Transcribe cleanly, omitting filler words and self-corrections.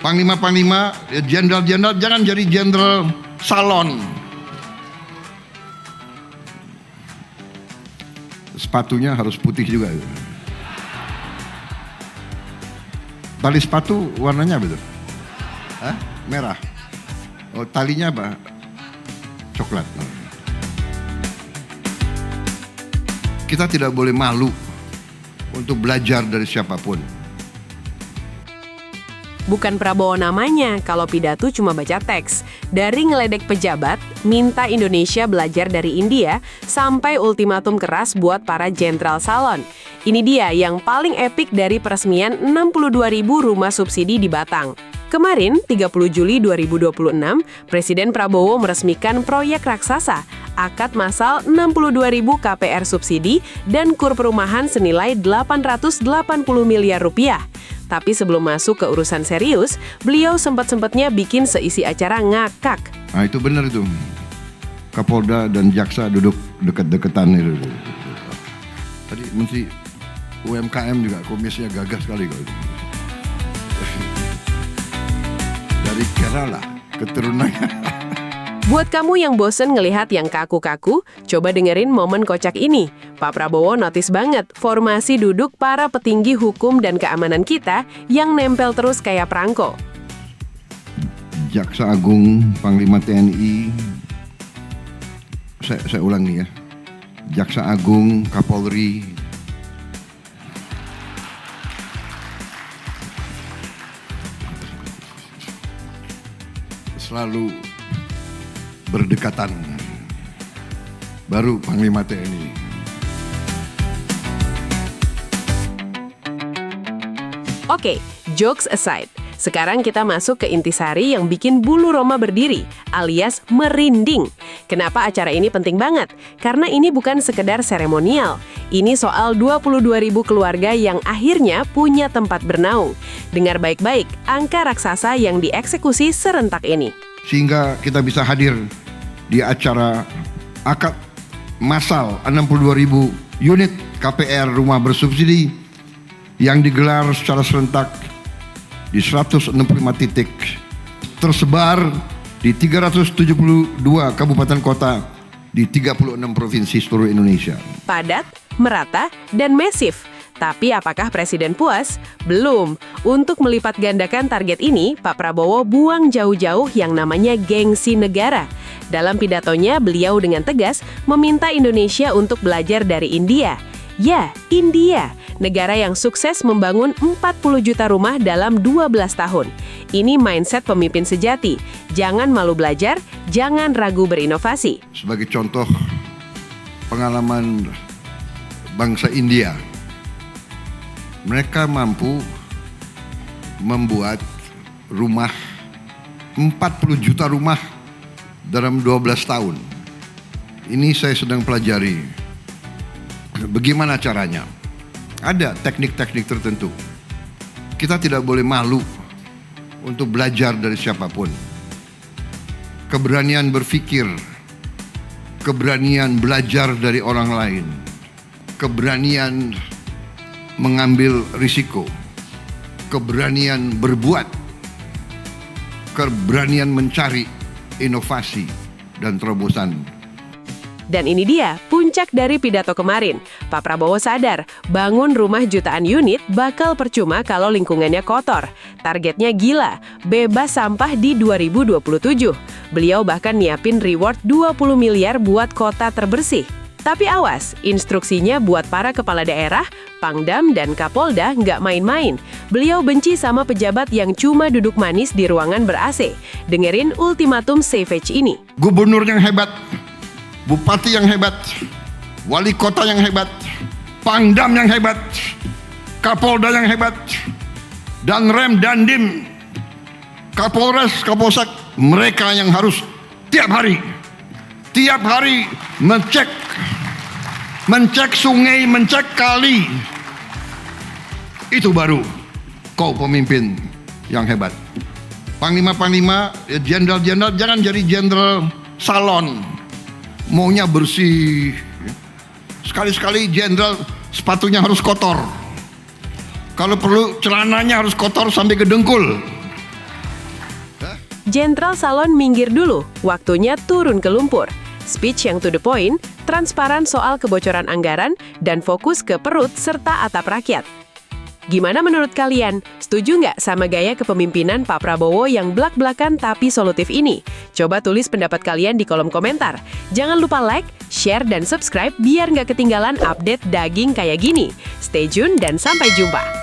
Panglima-panglima, jenderal-jenderal jangan jadi jenderal salon. Sepatunya harus putih juga. Tali sepatu warnanya apa itu? Hah? Merah. Oh, talinya apa? Coklat. Kita tidak boleh malu untuk belajar dari siapapun. Bukan Prabowo namanya kalau pidato cuma baca teks. Dari ngeledek pejabat, minta Indonesia belajar dari India, sampai ultimatum keras buat para jenderal salon. Ini dia yang paling epik dari peresmian 62.000 rumah subsidi di Batang. Kemarin, 30 Juli 2026, Presiden Prabowo meresmikan proyek raksasa, akad massal 62.000 KPR subsidi dan kur perumahan senilai 880 miliar rupiah. Tapi sebelum masuk ke urusan serius, beliau sempat-sempatnya bikin seisi acara ngakak. Nah itu benar itu. Kapolda dan jaksa duduk dekat-dekatan itu. Tadi Menteri UMKM juga komisinya gagah sekali kalau itu. Dari Kerala keturunannya. Buat kamu yang bosen ngelihat yang kaku-kaku, coba dengerin momen kocak ini. Pak Prabowo notice banget formasi duduk para petinggi hukum dan keamanan kita yang nempel terus kayak perangko. Jaksa Agung, Panglima TNI, saya ulangi ya. Jaksa Agung, Kapolri, selalu berdekatan. Baru Panglima TNI. Oke, jokes aside. Sekarang kita masuk ke intisari yang bikin bulu Roma berdiri, alias merinding. Kenapa acara ini penting banget? Karena ini bukan sekedar seremonial. Ini soal 22.000 keluarga yang akhirnya punya tempat bernaung. Dengar baik-baik, angka raksasa yang dieksekusi serentak ini. Sehingga kita bisa hadir di acara akad massal 62.000 unit KPR rumah bersubsidi yang digelar secara serentak di 165 titik tersebar di 372 kabupaten kota di 36 provinsi seluruh Indonesia. Padat, merata, dan masif. Tapi apakah Presiden puas? Belum. Untuk melipat gandakan target ini, Pak Prabowo buang jauh-jauh yang namanya gengsi negara. Dalam pidatonya, beliau dengan tegas meminta Indonesia untuk belajar dari India. Ya, India, negara yang sukses membangun 40 juta rumah dalam 12 tahun. Ini mindset pemimpin sejati. Jangan malu belajar, jangan ragu berinovasi. Sebagai contoh pengalaman bangsa India, mereka mampu membuat rumah 40 juta rumah dalam 12 tahun. Ini saya sedang pelajari. Bagaimana caranya? Ada teknik-teknik tertentu. Kita tidak boleh malu untuk belajar dari siapapun. Keberanian berpikir, keberanian belajar dari orang lain, keberanian mengambil risiko, keberanian berbuat, keberanian mencari inovasi dan terobosan. Dan ini dia, puncak dari pidato kemarin. Pak Prabowo sadar, bangun rumah jutaan unit bakal percuma kalau lingkungannya kotor. Targetnya gila, bebas sampah di 2027. Beliau bahkan nyiapin reward 20 miliar buat kota terbersih. Tapi awas, instruksinya buat para kepala daerah, Pangdam, dan Kapolda nggak main-main. Beliau benci sama pejabat yang cuma duduk manis di ruangan ber-AC. Dengerin ultimatum Savage ini. Gubernur yang hebat, bupati yang hebat, wali kota yang hebat, Pangdam yang hebat, Kapolda yang hebat, dan Rem dan Dim, Kapolres, Kapolsek, mereka yang harus tiap hari mencek sungai, mencek kali. Itu baru kau pemimpin yang hebat. Panglima-panglima, jenderal-jenderal jangan jadi jenderal salon. Maunya bersih. Sekali-sekali jenderal sepatunya harus kotor. Kalau perlu celananya harus kotor sampai ke dengkul. Jenderal Salon minggir dulu, waktunya turun ke lumpur. Speech yang to the point, transparan soal kebocoran anggaran, dan fokus ke perut serta atap rakyat. Gimana menurut kalian? Setuju nggak sama gaya kepemimpinan Pak Prabowo yang blak-blakan tapi solutif ini? Coba tulis pendapat kalian di kolom komentar. Jangan lupa like, share, dan subscribe biar nggak ketinggalan update daging kayak gini. Stay tune dan sampai jumpa!